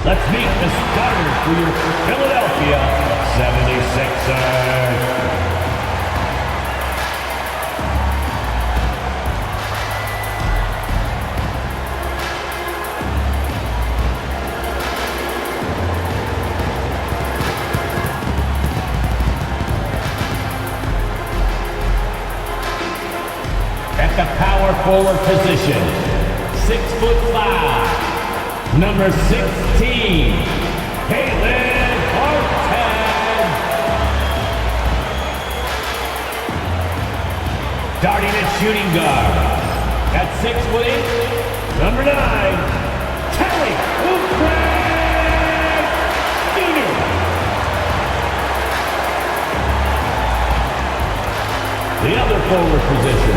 Let's meet the starters for your Philadelphia 76ers. At the power forward position, 6'5", number 16, Caleb Hartman. Darting at shooting guard, at 6'8", number 9, Kelly Oubre Jr. The other forward position,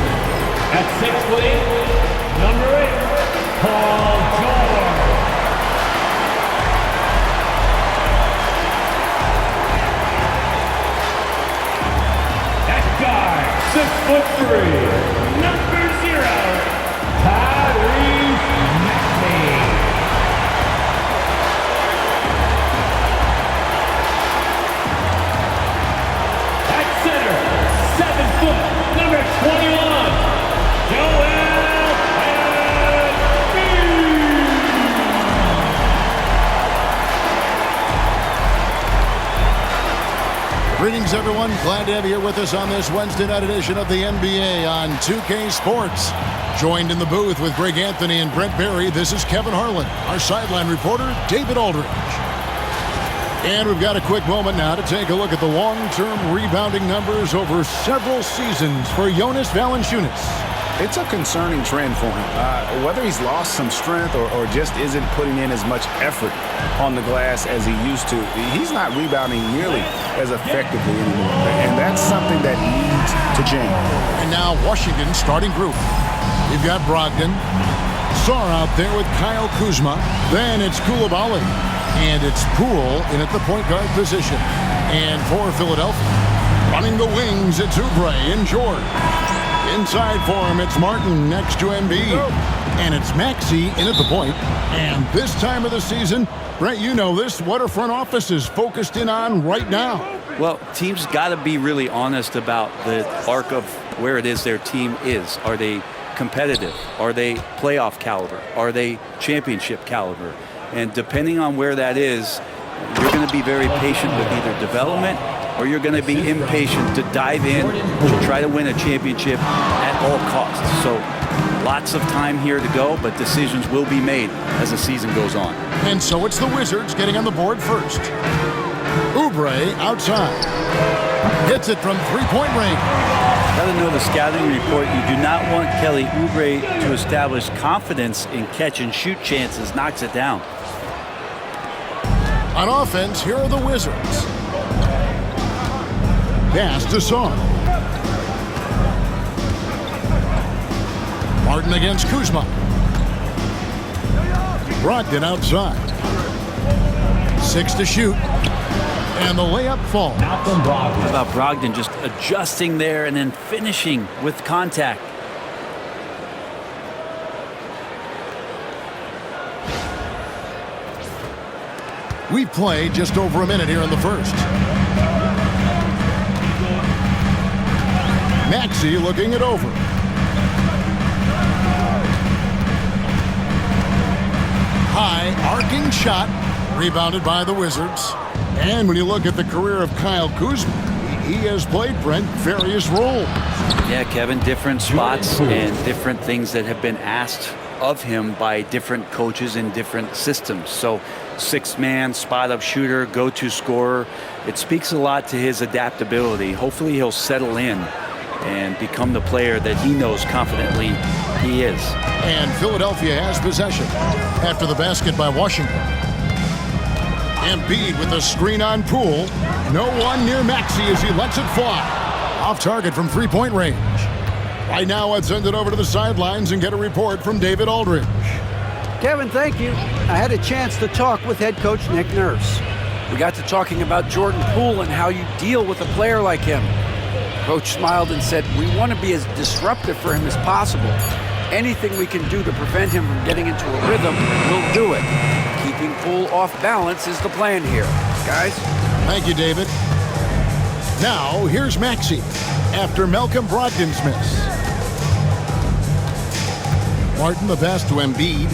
at 6'8", number 8, Paul George. At guard, 6'3", number 0, Tyrese Maxey. At center, 7 foot, number 21, Joel Embiid. Greetings, everyone. Glad to have you here with us on this Wednesday night edition of the NBA on 2K Sports. Joined in the booth with Greg Anthony and Brent Barry, this is Kevin Harlan. Our sideline reporter, David Aldridge. And we've got a quick moment now to take a look at the long-term rebounding numbers over several seasons for Jonas Valanciunas. It's a concerning trend for him. Whether he's lost some strength or just isn't putting in as much effort on the glass as he used to, he's not rebounding nearly as effectively anymore. And that's something that needs to change. And now Washington's starting group. You've got Brogdon, Sarr out there with Kyle Kuzma. Then it's Coulibaly. And it's Poole in at the point guard position. And for Philadelphia, running the wings, it's Oubre and George. Inside for him, it's Martin next to Embiid. And it's Maxey in at the point. And this time of the season, Brent, you know this, what our front office is focused in on right now. Well, teams got to be really honest about the arc of where it is their team is. Are they competitive? Are they playoff caliber? Are they championship caliber? And depending on where that is, you're going to be very patient with either development or you're going to be impatient to dive in to try to win a championship at all costs. So lots of time here to go, but decisions will be made as the season goes on. And so it's the Wizards getting on the board first. Oubre outside. Hits it from three-point range. Got to know the scouting report. You do not want Kelly Oubre to establish confidence in catch-and-shoot chances. Knocks it down. On offense, here are the Wizards. Pass to Sarr. Martin against Kuzma. Brogdon outside. 6 to shoot. And the layup falls. How about Brogdon just adjusting there and then finishing with contact? We played just over a minute here in the first. Maxey looking it over. High arcing shot, rebounded by the Wizards. And when you look at the career of Kyle Kuzma, he has played, Brent, various roles. Yeah, Kevin, different spots and different things that have been asked of him by different coaches in different systems. So 6-man, spot-up shooter, go-to scorer. It speaks a lot to his adaptability. Hopefully he'll settle in and become the player that he knows confidently he is. And Philadelphia has possession after the basket by Washington. Embiid with a screen on Poole. No one near Maxey as he lets it fly. Off target from three-point range. Right now, let's send it over to the sidelines and get a report from David Aldridge. Kevin, thank you. I had a chance to talk with head coach Nick Nurse. We got to talking about Jordan Poole and how you deal with a player like him. Coach smiled and said, we want to be as disruptive for him as possible. Anything we can do to prevent him from getting into a rhythm, we'll do it. Keeping Poole off balance is the plan here. Guys? Thank you, David. Now, here's Maxey after Malcolm Brogdon's miss. Martin the pass to Embiid.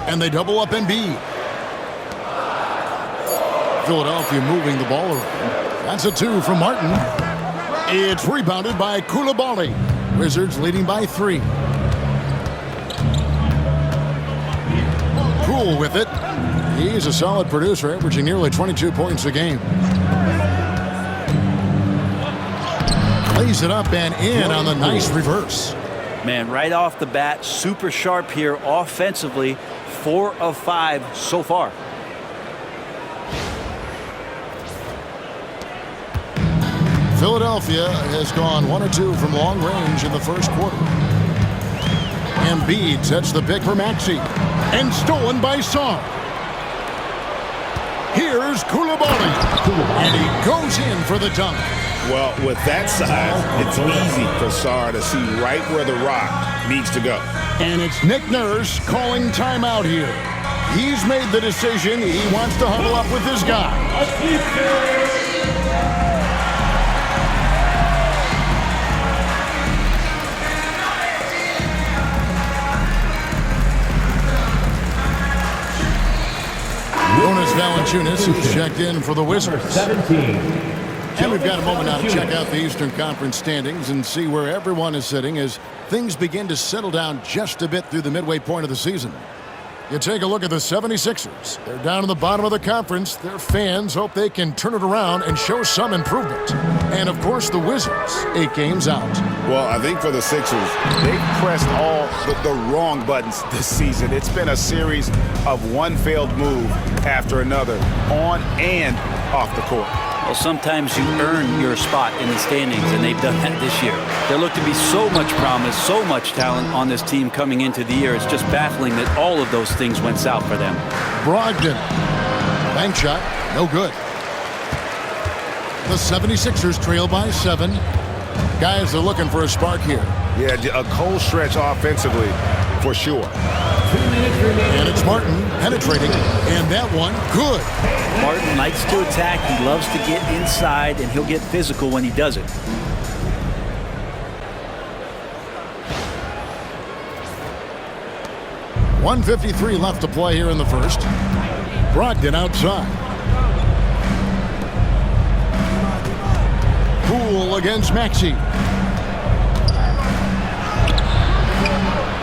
And they double up Embiid. Philadelphia moving the ball around. That's a 2 from Martin. It's rebounded by Coulibaly. Wizards leading by 3. Poole with it. He's a solid producer, averaging nearly 22 points a game. Lays it up and in on the nice reverse. Man, right off the bat, super sharp here offensively. 4 of 5 so far. Philadelphia has gone 1 of 2 from long range in the first quarter. Embiid sets the pick for Maxey. And stolen by Sarr. Here's Coulibaly. And he goes in for the dunk. Well, with that size, it's easy for Sarr to see right where the rock needs to go. And it's Nick Nurse calling timeout here. He's made the decision. He wants to huddle up with his guy. Jonas Valanciunas, who's checked in for the Wizards. 17. And we've got a moment now to check out the Eastern Conference standings and see where everyone is sitting as things begin to settle down just a bit through the midway point of the season. You take a look at the 76ers. They're down in the bottom of the conference. Their fans hope they can turn it around and show some improvement. And, of course, the Wizards, 8 games out. Well, I think for the Sixers, they've pressed all the wrong buttons this season. It's been a series of one failed move after another, on and off the court. Well, sometimes you earn your spot in the standings, and they've done that this year. There looked to be so much promise, so much talent on this team coming into the year. It's just baffling that all of those things went south for them. Brogdon. Bank shot. No good. The 76ers trail by 7. Guys are looking for a spark here. Yeah, a cold stretch offensively, for sure. 2 minutes remaining. And it's Martin penetrating. And that one, good. Martin likes to attack. He loves to get inside, and he'll get physical when he does it. .153 left to play here in the first. Brogdon outside. Poole against Maxey.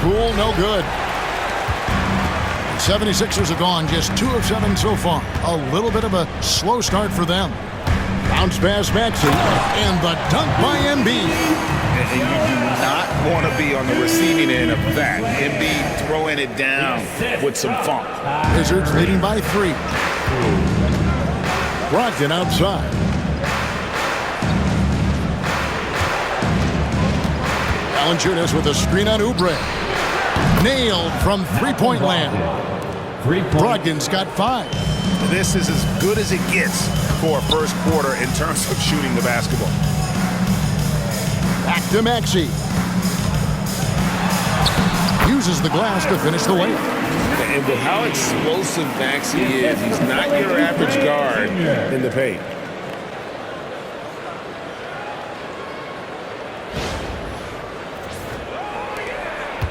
Poole, no good. 76ers have gone just 2 of 7 so far. A little bit of a slow start for them. Bounce pass Maxey. And the dunk by Embiid. And you do not want to be on the receiving end of that. Embiid throwing it down with some funk. Wizards leading by 3. Brogdon outside. Valanciunas with a screen on Oubre. Nailed from three-point land. Brogdon's got 5. This is as good as it gets for a first quarter in terms of shooting the basketball. Back to Maxey. Uses the glass to finish the layup. And with how explosive Maxey is, he's not your average guard in the paint.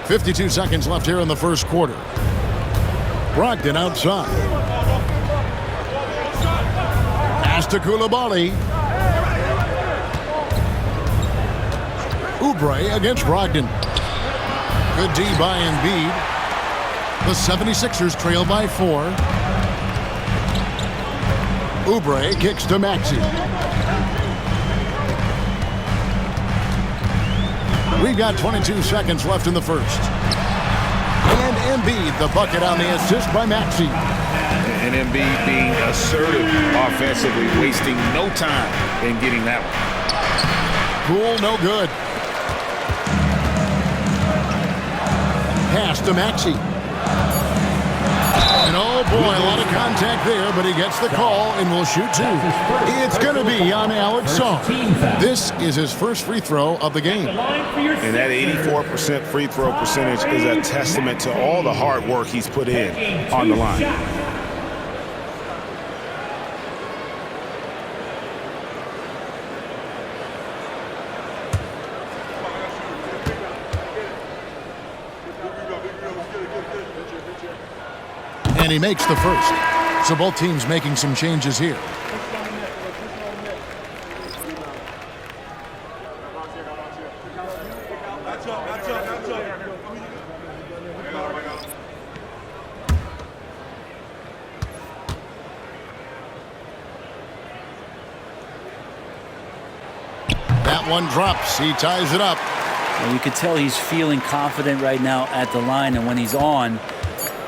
.52 seconds left here in the first quarter. Brogdon outside. Pass to Coulibaly. Oubre against Brogdon. Good D by Embiid. The 76ers trail by 4. Oubre kicks to Maxey. We've got 22 seconds left in the first. And Embiid, the bucket on the assist by Maxey. And Embiid being assertive offensively, wasting no time in getting that one. Poole, no good. Pass to Maxey. And oh boy, a lot of contact there, but he gets the call and will shoot two. It's going to be on Alex Song. This is his first free throw of the game. And that 84% free throw percentage is a testament to all the hard work he's put in on the line. And he makes the first. So both teams making some changes here. That one drops. He ties it up. And you can tell he's feeling confident right now at the line, and when he's on,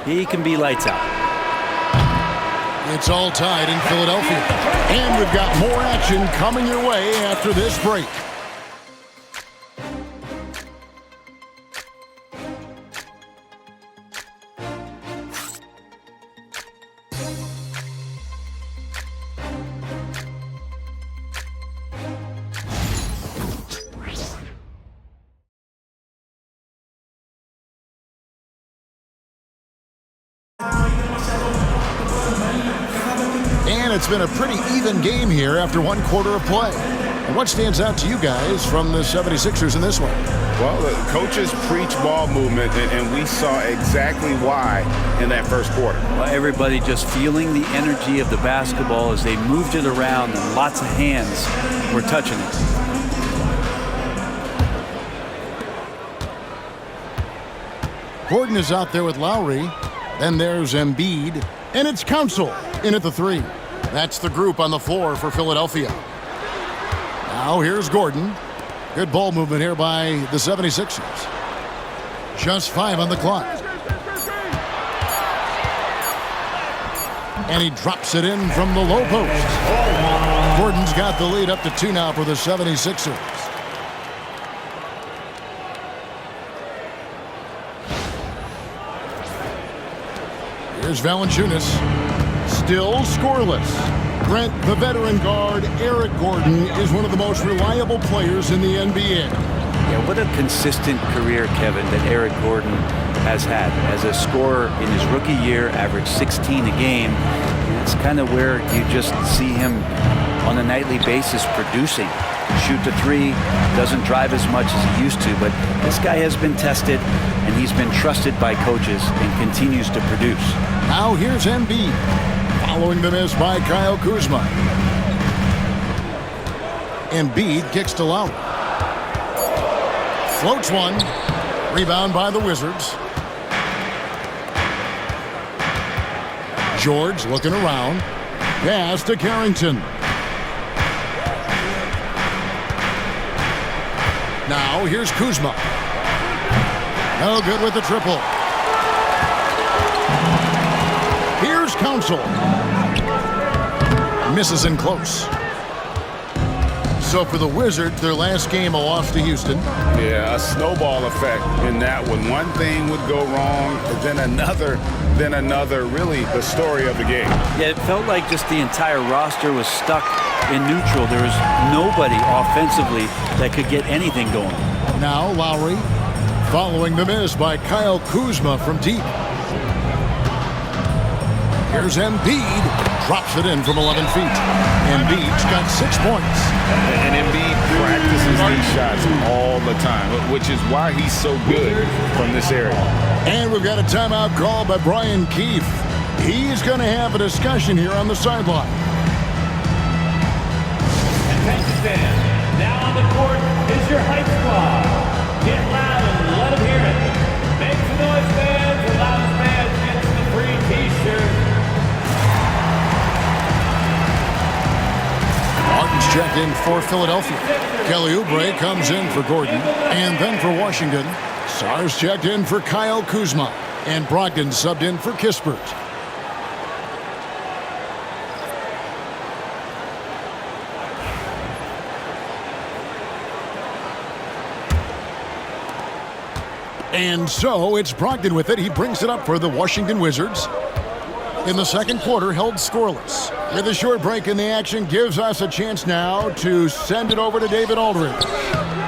he can be lights out. It's all tied in Philadelphia. And we've got more action coming your way after this break. And it's been a pretty even game here after one quarter of play. And what stands out to you guys from the 76ers in this one? Well, the coaches preach ball movement, and we saw exactly why in that first quarter. Well, everybody just feeling the energy of the basketball as they moved it around, and lots of hands were touching it. Gordon is out there with Lowry. Then there's Embiid. And it's Council in at the three. That's the group on the floor for Philadelphia. Now here's Gordon. Good ball movement here by the 76ers. Just 5 on the clock. And he drops it in from the low post. Gordon's got the lead up to 2 now for the 76ers. Here's Valanciunas. Still scoreless. Brent, the veteran guard, Eric Gordon, is one of the most reliable players in the NBA. Yeah, what a consistent career, Kevin, that Eric Gordon has had. As a scorer in his rookie year, averaged 16 a game. And it's kind of where you just see him on a nightly basis producing. Shoot the three, doesn't drive as much as he used to, but this guy has been tested, and he's been trusted by coaches and continues to produce. Now here's Embiid, following the miss by Kyle Kuzma. Embiid kicks to Lowry. Floats one. Rebound by the Wizards. George looking around. Pass to Carrington. Now here's Kuzma. No good with the triple. Here's Council. Misses in close. So for the Wizards, their last game, a loss to Houston. Yeah, a snowball effect in that one. One thing would go wrong, then another, really the story of the game. Yeah, it felt like just the entire roster was stuck in neutral. There was nobody offensively that could get anything going. Now Lowry, following the miss by Kyle Kuzma from deep. Here's Embiid, drops it in from 11 feet. Embiid's got 6 points. And Embiid practices these shots all the time, which is why he's so good from this area. And we've got a timeout call by Brian Keefe. He's going to have a discussion here on the sideline. Attention fans, now on the court is your hype squad. Get loud and let them hear it. Make some noise, fans. The loudest man gets the free t-shirt. Martin's checked in for Philadelphia. Kelly Oubre comes in for Gordon. And then for Washington, Sars checked in for Kyle Kuzma. And Brogdon subbed in for Kispert. And so it's Brogdon with it. He brings it up for the Washington Wizards. in the second quarter held scoreless. With a short break in the action gives us a chance now to send it over to David Aldridge.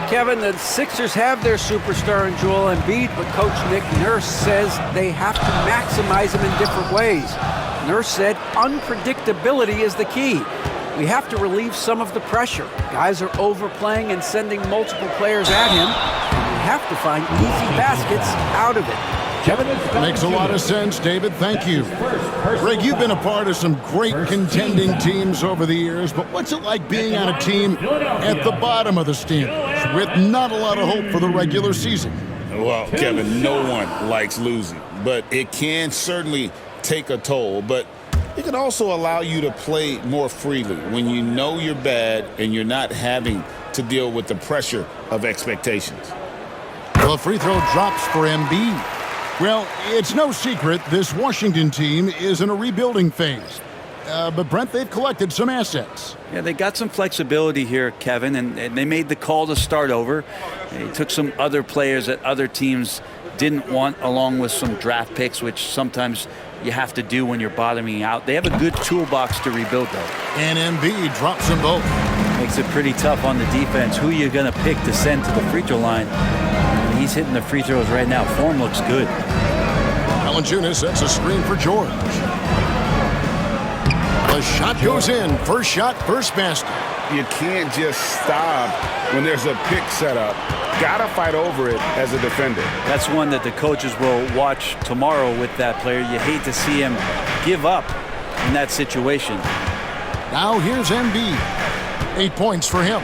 Kevin, the Sixers have their superstar in Joel Embiid, but Coach Nick Nurse says they have to maximize him in different ways. Nurse said unpredictability is the key. We have to relieve some of the pressure. Guys are overplaying and sending multiple players at him, and we have to find easy baskets out of it. Makes a lot of sense, David. Thank you. Greg, you've been a part of some great contending teams over the years, but what's it like being on a team at the bottom of the standings with not a lot of hope for the regular season? Well, Kevin, no one likes losing, but it can certainly take a toll. But it can also allow you to play more freely when you know you're bad and you're not having to deal with the pressure of expectations. Well, a free throw drops for Embiid. Well, it's no secret this Washington team is in a rebuilding phase. But, Brent, they've collected some assets. Yeah, they got some flexibility here, Kevin, and they made the call to start over. They took some other players that other teams didn't want, along with some draft picks, which sometimes you have to do when you're bottoming out. They have a good toolbox to rebuild, though. And Embiid drops them both. Makes it pretty tough on the defense. Who are you going to pick to send to the free throw line? He's hitting the free throws right now. Form looks good. Valanciunas sets a screen for George. The shot goes in. First shot, first basket. You can't just stop when there's a pick set up. Gotta fight over it as a defender. That's one that the coaches will watch tomorrow with that player. You hate to see him give up in that situation. Now here's Embiid. 8 points for him.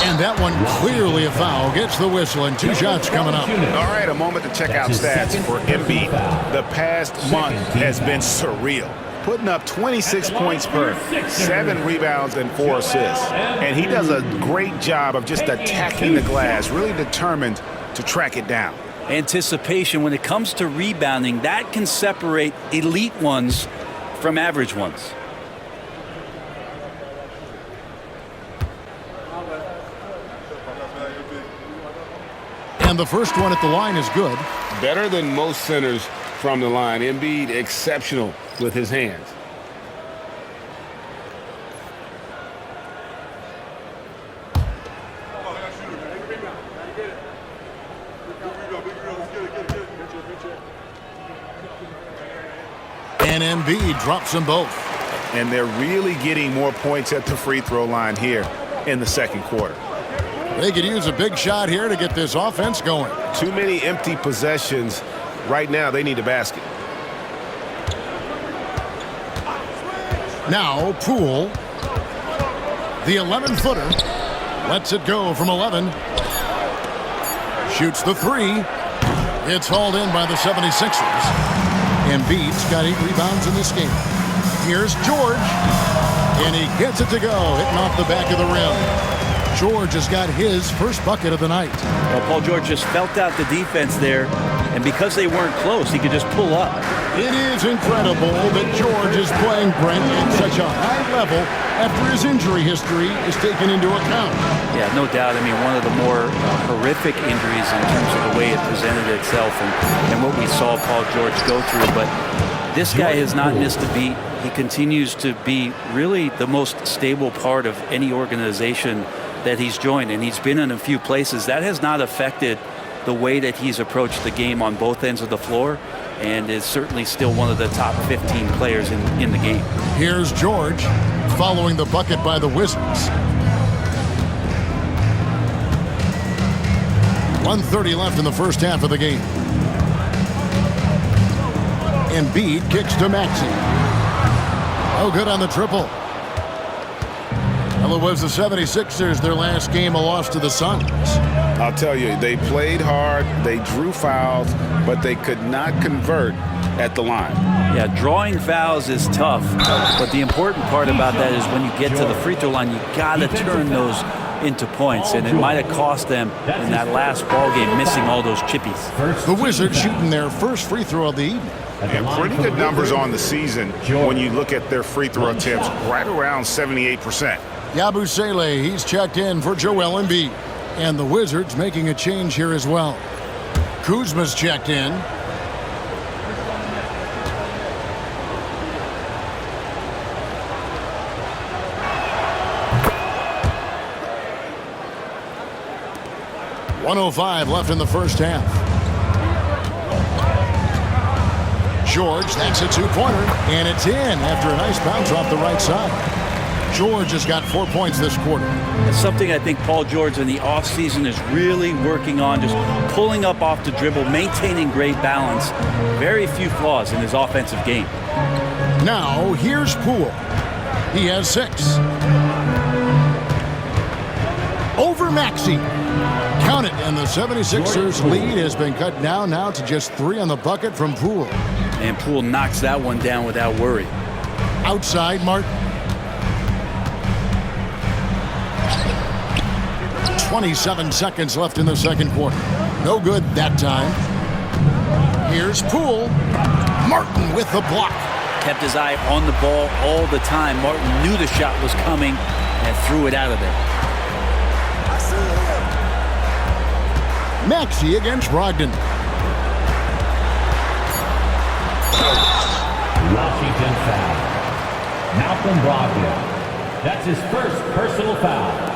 And that one clearly a foul. Gets the whistle and 2 shots coming up. All right, a moment to check out stats for Embiid. The past month has been surreal. Putting up 26 points per, 7 rebounds and 4 assists. And he does a great job of just attacking the glass, really determined to track it down. Anticipation, when it comes to rebounding, that can separate elite ones from average ones. And the first one at the line is good. Better than most centers from the line. Embiid exceptional with his hands. And Embiid drops them both. And they're really getting more points at the free throw line here in the second quarter. They could use a big shot here to get this offense going. Too many empty possessions. Right now, they need a basket. Now, Poole. The 11-footer. Lets it go from 11. Shoots the 3. It's hauled in by the 76ers. Embiid's got 8 rebounds in this game. Here's George. And he gets it to go, hitting off the back of the rim. George has got his first bucket of the night. Well, Paul George just felt out the defense there, and because they weren't close, he could just pull up. It is incredible that George is playing Brent at such a high level after his injury history is taken into account. Yeah, no doubt. I mean, one of the more horrific injuries in terms of the way it presented itself and what we saw Paul George go through. But this guy has not missed a beat. He continues to be really the most stable part of any organization that he's joined, and he's been in a few places. That has not affected the way that he's approached the game on both ends of the floor, and is certainly still one of the top 15 players in the game. Here's George following the bucket by the Wizards. 1:30 left in the first half of the game. Embiid kicks to Maxey. Oh, good on the triple. Well, it was the 76ers, their last game, a loss to the Suns. I'll tell you, they played hard, they drew fouls, but they could not convert at the line. Yeah, drawing fouls is tough, but the important part about that is when you get to the free throw line, you got to turn those into points, and it might have cost them in that last ball game, missing all those chippies. The Wizards shooting their first free throw of the evening. And pretty good numbers on the season when you look at their free throw attempts, right around 78%. Yabusele, he's checked in for Joel Embiid. And the Wizards making a change here as well. Kuzma's checked in. 1:05 left in the first half. George, that's a two-pointer, and it's in after a nice bounce off the right side. George has got 4 points this quarter. It's something I think Paul George in the offseason is really working on, just pulling up off the dribble, maintaining great balance. Very few flaws in his offensive game. Now, here's Poole. He has 6. Over Maxey. Count it, and the 76ers lead has been cut down now to just 3 on the bucket from Poole. And Poole knocks that one down without worry. Outside, Martin. 27 seconds left in the second quarter. No good that time. Here's Poole. Martin with the block. Kept his eye on the ball all the time. Martin knew the shot was coming and threw it out of there. Maxey against Brogdon. Washington foul. Malcolm Brogdon. That's his first personal foul.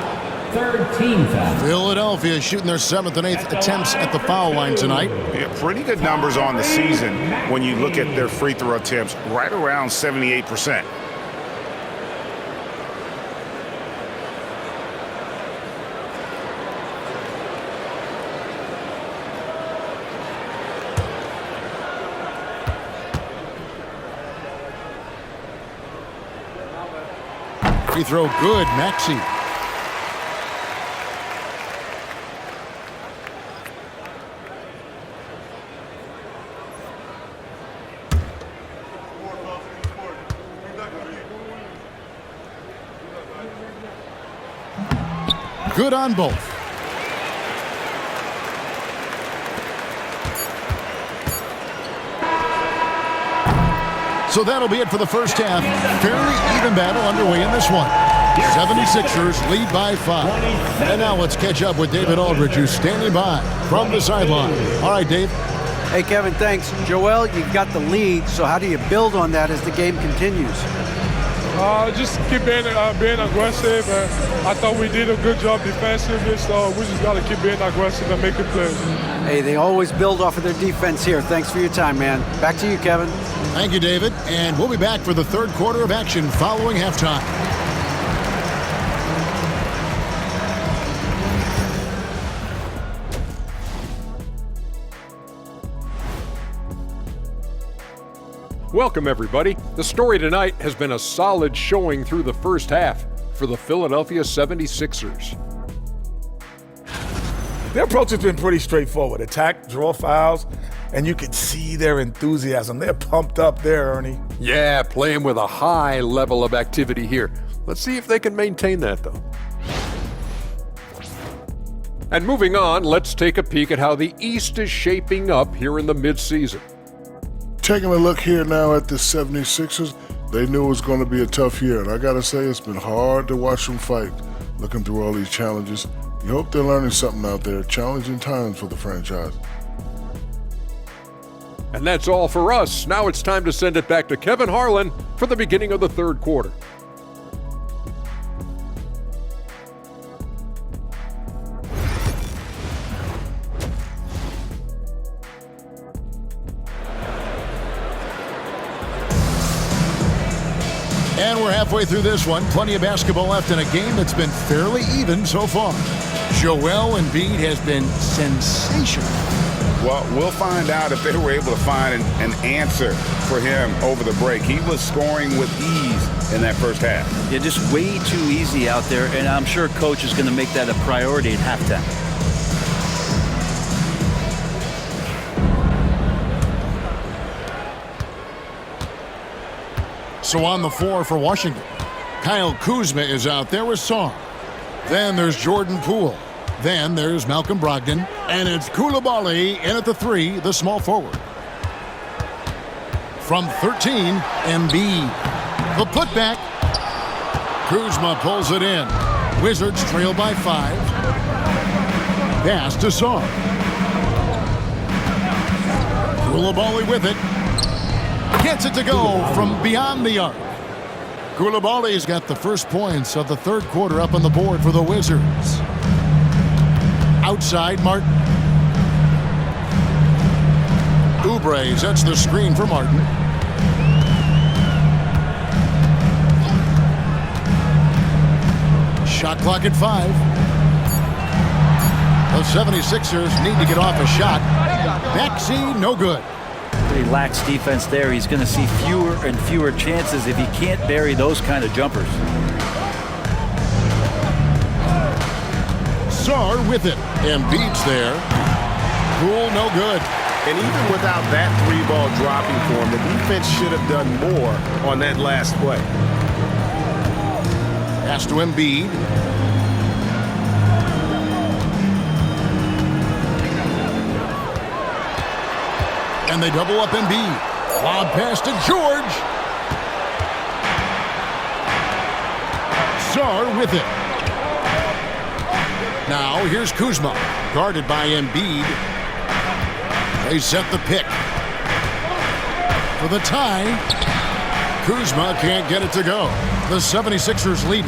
Third team foul. Philadelphia shooting their 7th and 8th attempts at the foul line tonight. Yeah, pretty good numbers on the season when you look at their free throw attempts, right around 78%. Free throw good, Maxey. Good on both. So that'll be it for the first half. Fairly even battle underway in this one. 76ers lead by 5. And now let's catch up with David Aldridge, who's standing by from the sideline. All right, Dave. Hey, Kevin, thanks. Joel, you've got the lead, so how do you build on that as the game continues? Just keep being aggressive. I thought we did a good job defensively, so we just got to keep being aggressive and making plays. Hey, they always build off of their defense here. Thanks for your time, man. Back to you, Kevin. Thank you, David. And we'll be back for the third quarter of action following halftime. Welcome, everybody. The story tonight has been a solid showing through the first half for the Philadelphia 76ers. Their approach has been pretty straightforward. Attack, draw fouls, and you can see their enthusiasm. They're pumped up there, Ernie. Yeah, playing with a high level of activity here. Let's see if they can maintain that, though. And moving on, let's take a peek at how the East is shaping up here in the midseason. Taking a look here now at the 76ers, they knew it was going to be a tough year. And I got to say, it's been hard to watch them fight, looking through all these challenges. You hope they're learning something out there. Challenging times for the franchise. And that's all for us. Now it's time to send it back to Kevin Harlan for the beginning of the third quarter. And we're halfway through this one. Plenty of basketball left in a game that's been fairly even so far. Joel Embiid has been sensational. Well, we'll find out if they were able to find an answer for him over the break. He was scoring with ease in that first half. Yeah, just way too easy out there, and I'm sure Coach is going to make that a priority at halftime. So on the floor for Washington, Kyle Kuzma is out there with Song. Then there's Jordan Poole. Then there's Malcolm Brogdon. And it's Coulibaly in at the 3, the small forward. From 13, Embiid. The putback. Kuzma pulls it in. Wizards trail by 5. Pass to Song. Coulibaly with it. Gets it to go from beyond the arc. Coulibaly's got the first points of the third quarter up on the board for the Wizards. outside Martin. Oubre sets the screen for Martin. Shot clock at 5. The 76ers need to get off a shot. Maxey, no good. He lacks defense there. He's going to see fewer and fewer chances if he can't bury those kind of jumpers. Sarr with it. Embiid's there. Poole, no good. And even without that 3-ball dropping for him, the defense should have done more on that last play. Pass to Embiid. And they double up Embiid. Lob pass to George. Sarr with it. Now here's Kuzma, guarded by Embiid. They set the pick. For the tie, Kuzma can't get it to go. The 76ers lead.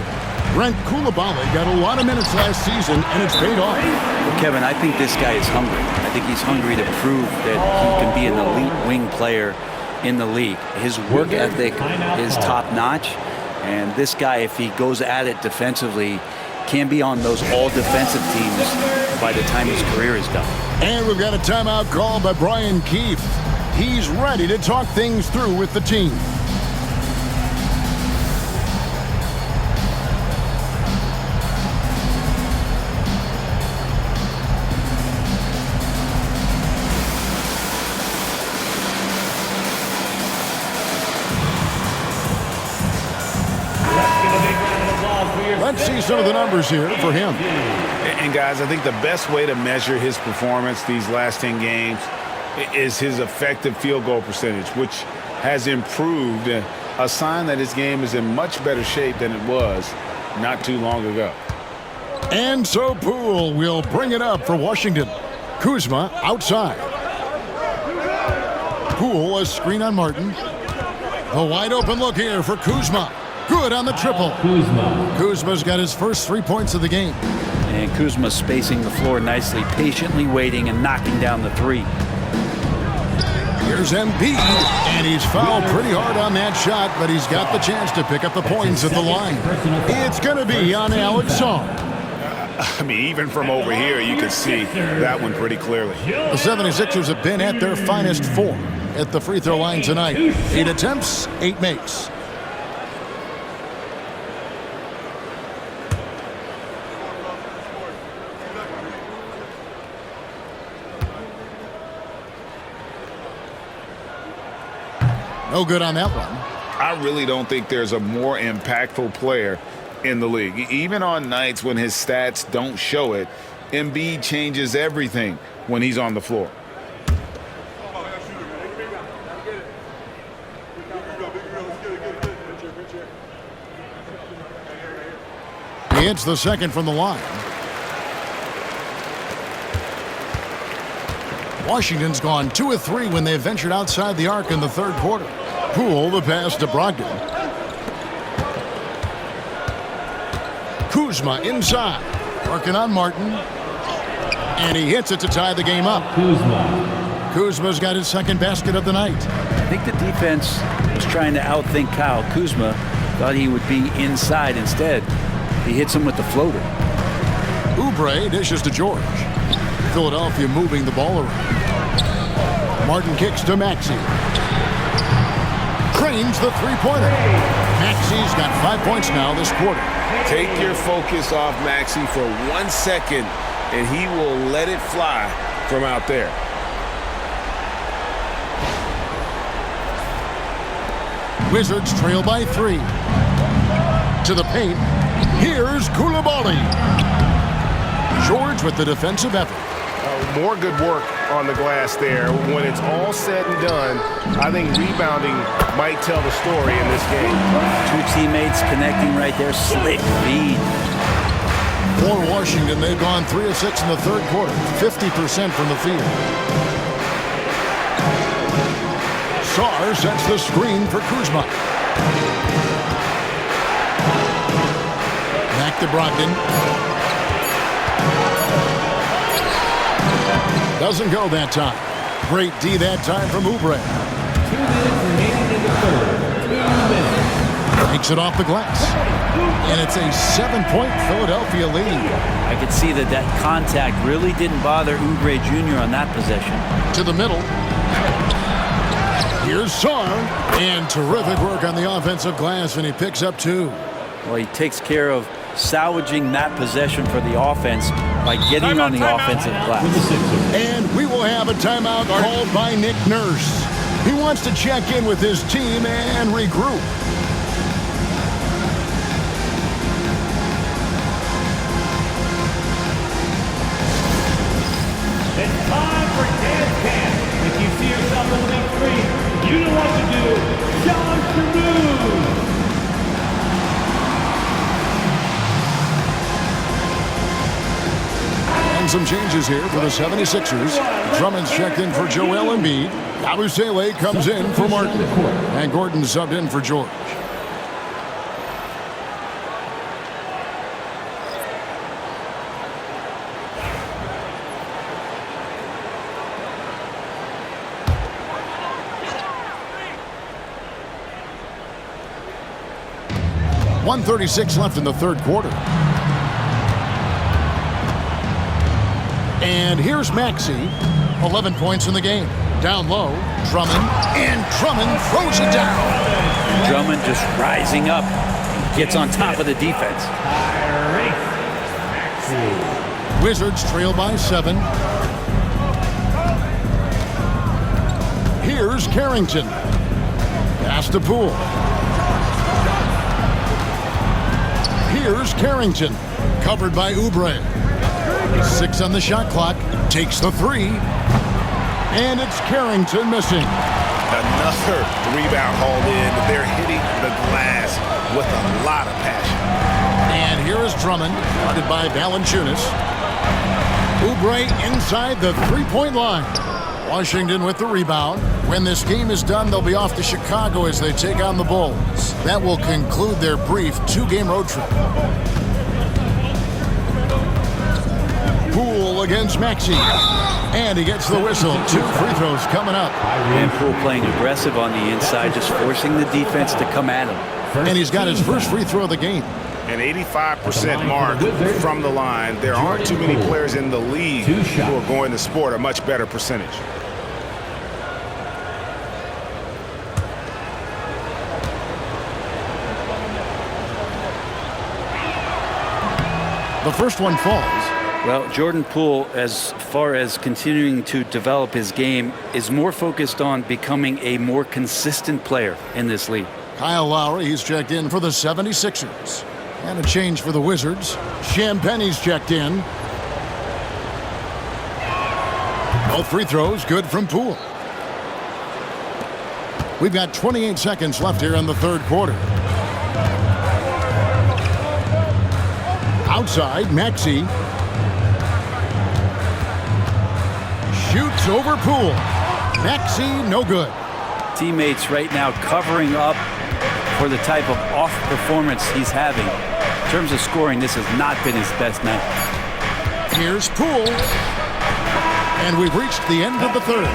Brent Coulibaly got a lot of minutes last season, and it's paid off. Well, Kevin, I think this guy is hungry. I think he's hungry to prove that he can be an elite wing player in the league. His work ethic is top-notch, and this guy, if he goes at it defensively, can be on those all-defensive teams by the time his career is done. And we've got a timeout called by Brian Keefe. He's ready to talk things through with the team. Let's see some of the numbers here for him. And guys, I think the best way to measure his performance these last 10 games is his effective field goal percentage, which has improved, a sign that his game is in much better shape than it was not too long ago. And so Poole will bring it up for Washington. Kuzma outside. Poole, a screen on Martin. A wide open look here for Kuzma. Good on the triple. Kuzma's got his first 3 points of the game. And Kuzma spacing the floor nicely, patiently waiting and knocking down the 3. Here's Embiid, and he's fouled pretty hard on that shot, but he's got the chance to pick up the points at the line. It's going to be on Alex Sarr. I mean, even from over here, you can see that one pretty clearly. The 76ers have been at their finest 4 at the free throw line tonight. 8 attempts, 8 makes. No good on that one. I really don't think there's a more impactful player in the league. Even on nights when his stats don't show it, Embiid changes everything when he's on the floor. He hits the second from the line. Washington's gone 2 of 3 when they ventured outside the arc in the third quarter. Poole, the pass to Brogdon. Kuzma inside, working on Martin. And he hits it to tie the game up. Kuzma's got his second basket of the night. I think the defense was trying to outthink Kyle Kuzma. Thought he would be inside instead. He hits him with the floater. Oubre dishes to George. Philadelphia moving the ball around. Martin kicks to Maxey. Cranes the three-pointer. Maxey's got 5 points now this quarter. Take your focus off Maxey for 1 second, and he will let it fly from out there. Wizards trail by 3. To the paint. Here's Coulibaly. George with the defensive effort. More good work on the glass there. When it's all said and done, I think rebounding might tell the story in this game. 2 teammates connecting right there. Slick feed. For Washington, they've gone 3 of 6 in the third quarter. 50% from the field. Sarr sets the screen for Kuzma. Back to Brogdon. Doesn't go that time. Great D that time from Oubre. 2 minutes remaining in the third. 2 minutes. Takes it off the glass. And it's a 7-point Philadelphia lead. I could see that contact really didn't bother Oubre Jr. on that possession. To the middle. Here's Sarr. And terrific work on the offensive glass, and he picks up 2. Well, he takes care of salvaging that possession for the offense by getting on the offensive glass. And we will have a timeout called by Nick Nurse. He wants to check in with his team and regroup. It's time for dance camp. If you see yourself on the big screen, you know what to do. Challenge your move. And some changes here for the 76ers. Drummond's checked in for Joel Embiid. Yabusele comes in for Martin. And Gordon subbed in for George. .136 left in the third quarter. And here's Maxey, 11 points in the game. Down low, Drummond, and Drummond throws it down. Drummond just rising up, gets on top of the defense. Wizards trail by 7. Here's Carrington. Pass to Poole. Here's Carrington, covered by Oubre. 6 on the shot clock, takes the 3, and it's Carrington missing. Another rebound hauled in. They're hitting the glass with a lot of passion. And here is Drummond, guarded by Valanciunas. Oubre inside the three-point line. Washington with the rebound. When this game is done, they'll be off to Chicago as they take on the Bulls. That will conclude their brief 2-game road trip. Poole against Maxey. And he gets the whistle. 2 free throws coming up. And Poole playing aggressive on the inside, just forcing the defense to come at him. And he's got his first free throw of the game. An 85% mark from the line. There aren't too many players in the league who are going to sport a much better percentage. The first one falls. Well, Jordan Poole, as far as continuing to develop his game, is more focused on becoming a more consistent player in this league. Kyle Lowry, he's checked in for the 76ers. And a change for the Wizards. Champagne's checked in. Both free throws good from Poole. We've got 28 seconds left here in the third quarter. Outside, Maxey. Shoots over Poole. Maxey, no good. Teammates right now covering up for the type of off performance he's having. In terms of scoring, this has not been his best night. Here's Poole. And we've reached the end of the third.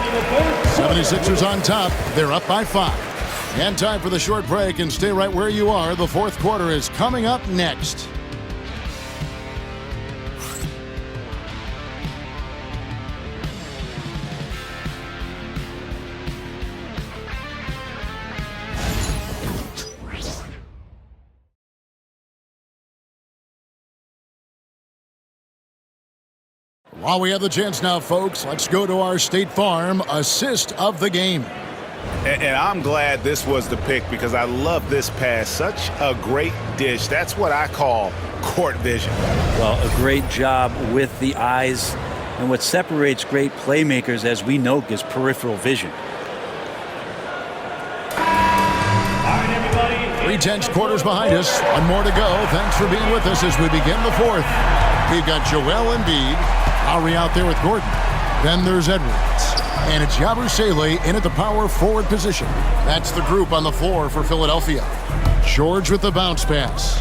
76ers on top. They're up by 5. And time for the short break, and stay right where you are. The fourth quarter is coming up next. While we have the chance now, folks, let's go to our State Farm assist of the game. And I'm glad this was the pick because I love this pass. Such a great dish. That's what I call court vision. Well, a great job with the eyes. And what separates great playmakers, as we know, is peripheral vision. All right, everybody. 3 quarters behind us. One more to go. Thanks for being with us as we begin the fourth. We've got Joel Embiid. Lowry out there with Gordon. Then there's Edwards. And it's Yabusele in at the power forward position. That's the group on the floor for Philadelphia. George with the bounce pass.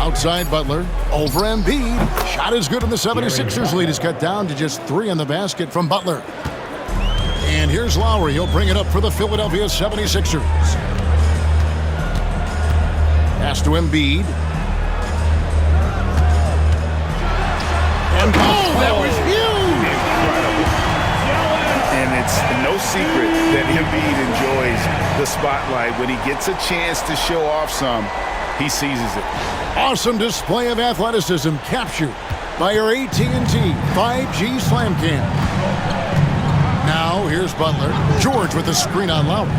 Outside Butler, over Embiid. Shot is good, and the 76ers lead is cut down to just 3 in the basket from Butler. And here's Lowry. He'll bring it up for the Philadelphia 76ers. Pass to Embiid. And that was huge! And it's no secret that Embiid enjoys the spotlight. When he gets a chance to show off some, he seizes it. Awesome display of athleticism captured by your AT&T 5G Slam Cam. Now here's Butler. George with the screen on Lowry.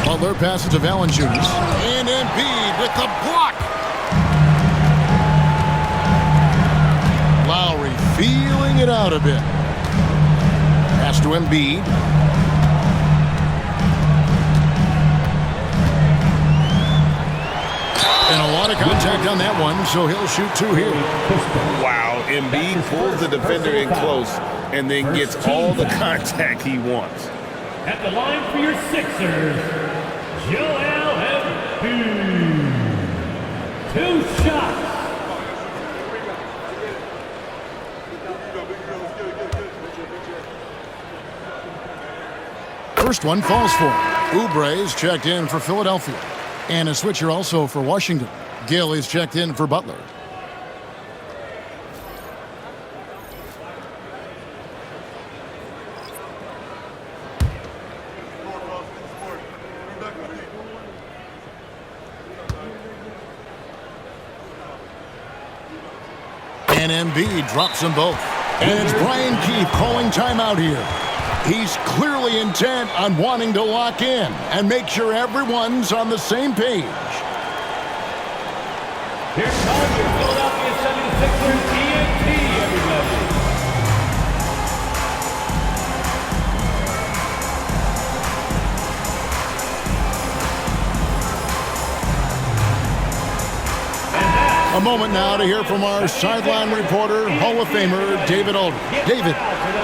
Butler passes to Valanciunas. And Embiid with the block. Lowry feeling it out a bit. Pass to Embiid. And a lot of contact on that one, so he'll shoot 2 here. Wow, Embiid pulls the defender in close and then gets all the contact he wants. At the line for your Sixers, Joel Embiid. 2 shots. First one falls for him. Oubre's checked in for Philadelphia. And a switcher also for Washington. Gill is checked in for Butler. And Embiid drops them both. And it's Brian Keefe calling timeout here. He's clearly intent on wanting to lock in and make sure everyone's on the same page. Here comes your Philadelphia 76ers TNT, everybody. A moment now to hear from our sideline reporter, Hall of Famer, David Aldridge. David.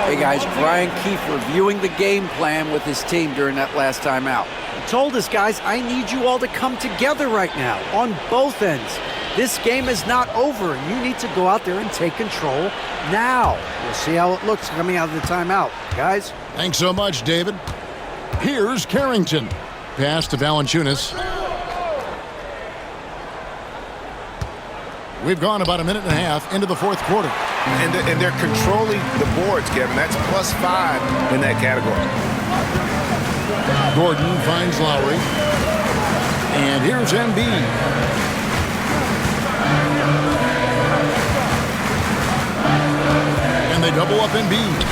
Hey guys, Brian Keefe reviewing the game plan with his team during that last timeout. He told us, guys, I need you all to come together right now on both ends. This game is not over, and you need to go out there and take control now. We'll see how it looks coming out of the timeout. Guys? Thanks so much, David. Here's Carrington. Pass to Valanciunas. We've gone about a minute and a half into the 4th quarter. And they're controlling the boards, Kevin. That's +5 in that category. Gordon finds Lowry. And here's Embiid. And they double up Embiid.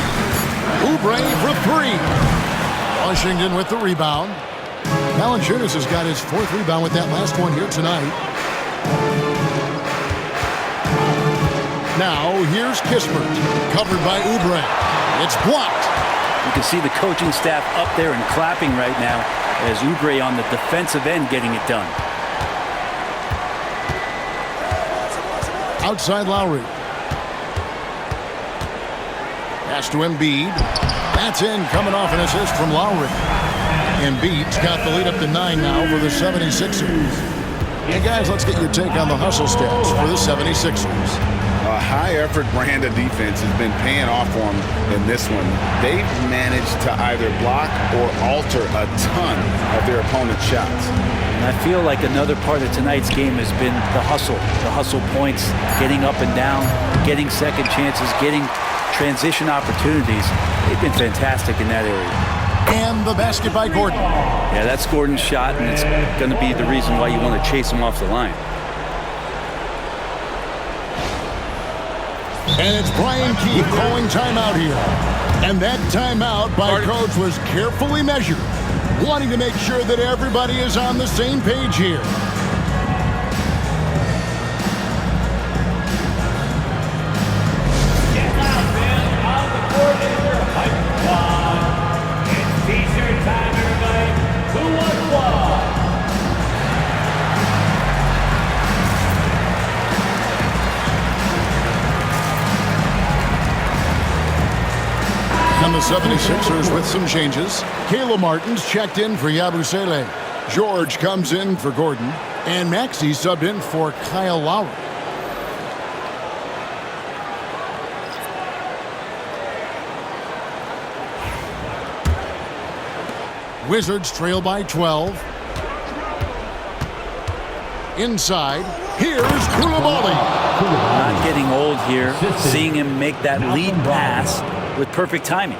Oubre for 3. Washington with the rebound. Valanciunas has got his 4th rebound with that last one here tonight. Now, here's Kispert, covered by Oubre. It's blocked. You can see the coaching staff up there and clapping right now as Oubre on the defensive end getting it done. Outside Lowry. Pass to Embiid. That's in, coming off an assist from Lowry. Embiid's got the lead up to 9 now for the 76ers. Hey, guys, let's get your take on the hustle stats for the 76ers. A high-effort brand of defense has been paying off for them in this one. They've managed to either block or alter a ton of their opponent's shots. And I feel like another part of tonight's game has been the hustle points, getting up and down, getting second chances, getting transition opportunities. They've been fantastic in that area. And the basket by Gordon. Yeah, that's Gordon's shot, and it's going to be the reason why you want to chase him off the line. And it's Brian Keefe calling timeout here. And that timeout by Coach was carefully measured, wanting to make sure that everybody is on the same page here. Get out, man. On the court is your hype squad. It's T-shirt time, everybody. Who wants what? And the 76ers with some changes. Caleb Martin's checked in for Yabusele. George comes in for Gordon. And Maxey subbed in for Kyle Lowry. Wizards trail by 12. Inside, here's Koulibaly. Not getting old here, seeing him make that lead pass with perfect timing.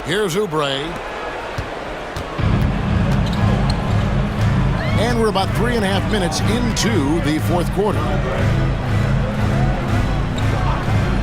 Here's Oubre. And we're about 3.5 minutes into the fourth quarter.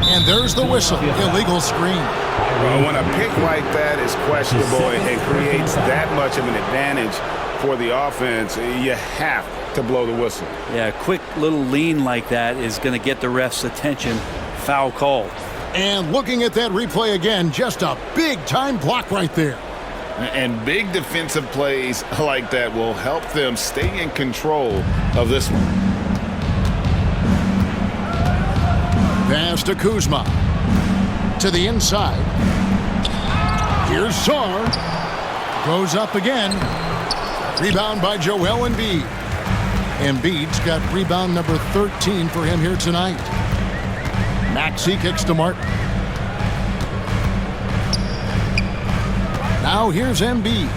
And there's the whistle. Illegal screen. Well, when a pick like that is questionable and creates that much of an advantage for the offense, you have to blow the whistle. Yeah, a quick little lean like that is going to get the ref's attention. Foul called. And looking at that replay again, just a big-time block right there. And big defensive plays like that will help them stay in control of this one. Pass to Kuzma. To the inside. Here's Sarr. Goes up again. Rebound by Joel Embiid. Embiid's got rebound number 13 for him here tonight. Maxey kicks to Martin. Now here's Embiid.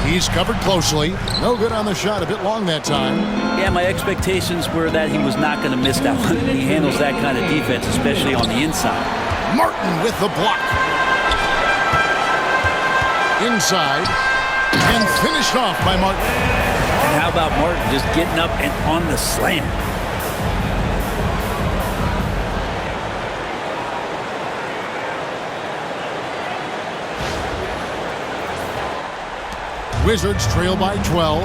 He's covered closely. No good on the shot. A bit long that time. Yeah, my expectations were that he was not going to miss that one. He handles that kind of defense, especially on the inside. Martin with the block. Inside. And finished off by Martin. And how about Martin just getting up and on the slam? Wizards trail by 12.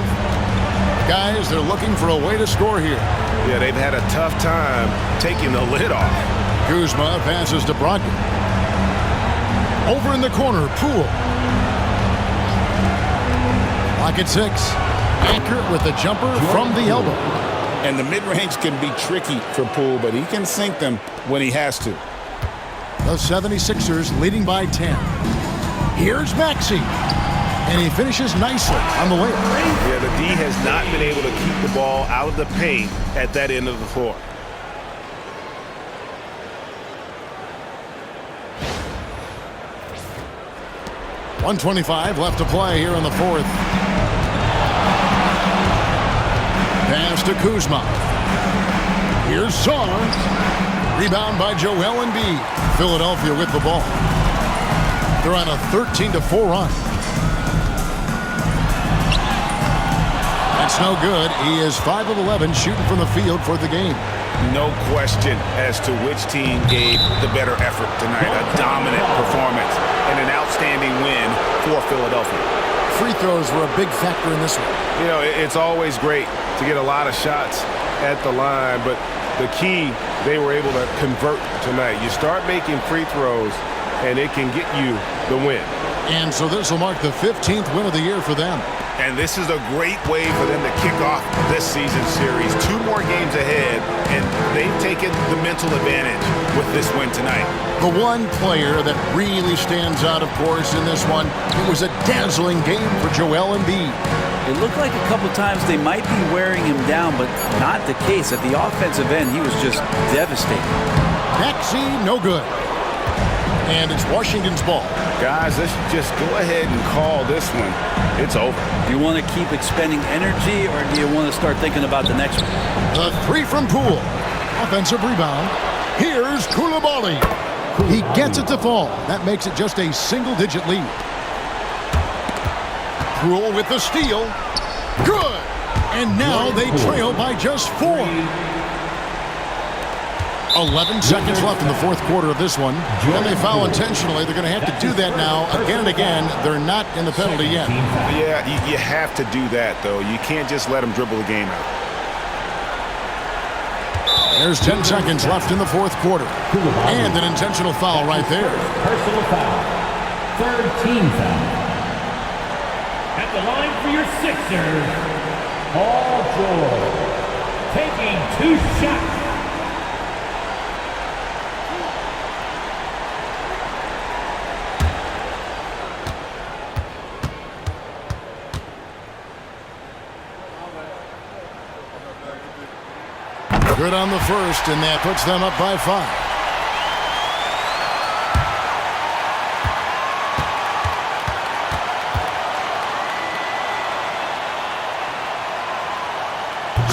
Guys, they're looking for a way to score here. Yeah, they've had a tough time taking the lid off. Kuzma passes to Brogdon. Over in the corner, Poole. Lock at 6. Accurate with the jumper from the elbow. And the mid-range can be tricky for Poole, but he can sink them when he has to. The 76ers leading by 10. Here's Maxey. And he finishes nicely on the layup. Yeah, the D has not been able to keep the ball out of the paint at that end of the floor. .125 left to play here in the fourth. Pass to Kuzma. Here's Sarr. Rebound by Joel Embiid. Philadelphia with the ball. They're on a 13-4 run. That's no good. He is 5 of 11 shooting from the field for the game. No question as to which team gave the better effort tonight. A dominant performance and an outstanding win for Philadelphia. Free throws were a big factor in this one. You know, it's always great to get a lot of shots at the line, but the key, they were able to convert tonight. You start making free throws, and it can get you the win. And so this will mark the 15th win of the year for them. And this is a great way for them to kick off this season series. 2 more games ahead, and they've taken the mental advantage with this win tonight. The one player that really stands out, of course, in this one, it was a dazzling game for Joel Embiid. It looked like a couple times they might be wearing him down, but not the case. At the offensive end, he was just devastating. Maxey, no good. And it's Washington's ball. Guys, let's just go ahead and call this one. It's over. Do you want to keep expending energy, or do you want to start thinking about the next one? The 3 from Poole. Offensive rebound. Here's Koulibaly. He gets it to fall. That makes it just a single-digit lead. Poole with the steal. Good. And now they trail by just 4. 11 seconds left in the fourth quarter of this one. When they foul intentionally, they're going to have to do that now again and again. They're not in the penalty yet. Yeah, you have to do that, though. You can't just let them dribble the game out. There's 10 seconds left in the fourth quarter. And an intentional foul right there. Personal foul. Third team foul. At the line for your Sixers, Paul George taking 2 shots. Good on the first, and that puts them up by 5.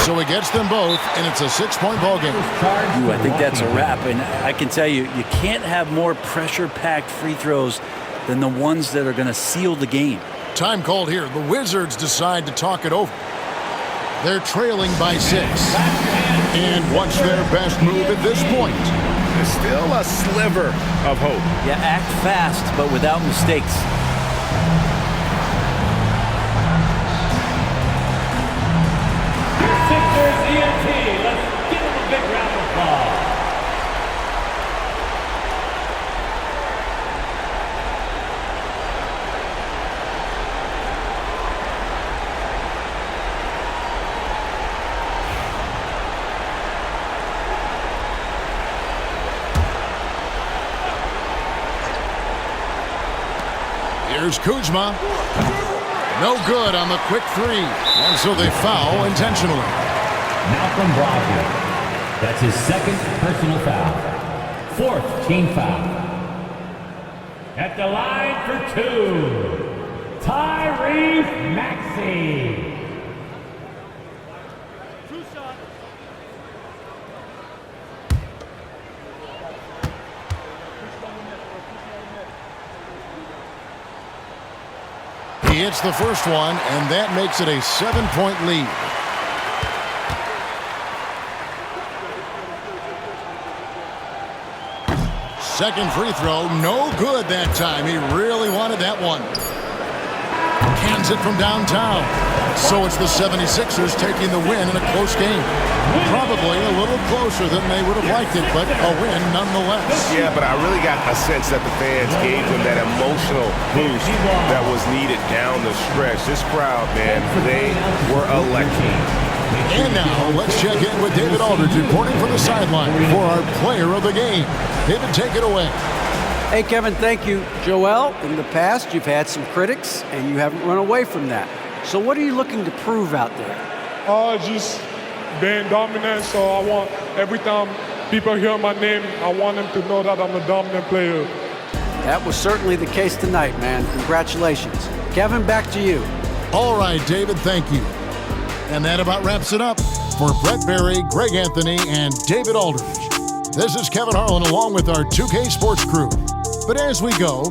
So he gets them both, and it's a 6-point ball game. I think that's a wrap, and I can tell you, you can't have more pressure-packed free throws than the ones that are going to seal the game. Time called here. The Wizards decide to talk it over. They're trailing by 6. And what's their best move at this point? There's still a sliver of hope. Yeah, act fast, but without mistakes. Sixers ENT. Let's give them a big round of applause. Here's Kuzma. No good on the quick 3. And so they foul intentionally. Malcolm Brogdon. That's his second personal foul. 4th team foul. At the line for 2, Tyrese Maxey. He hits the first one, and that makes it a 7-point lead. Second free throw, no good that time. He really wanted that one. Cans it from downtown. So it's the 76ers taking the win in a close game. Probably a little closer than they would have liked it, but a win nonetheless. Yeah, but I really got a sense that the fans gave them that emotional boost that was needed down the stretch. This crowd, man, they were electric. And now let's check in with David Aldridge reporting from the sideline for our player of the game. David, take it away. Hey, Kevin, thank you. Joel, in the past, you've had some critics, and you haven't run away from that. So what are you looking to prove out there? Just being dominant, so I want, every time people hear my name, I want them to know that I'm a dominant player. That was certainly the case tonight, man. Congratulations. Kevin, back to you. All right, David, thank you. And that about wraps it up for Brett Berry, Greg Anthony, and David Aldridge. This is Kevin Harlan along with our 2K Sports crew. But as we go,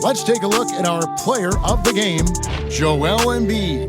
let's take a look at our player of the game, Joel Embiid.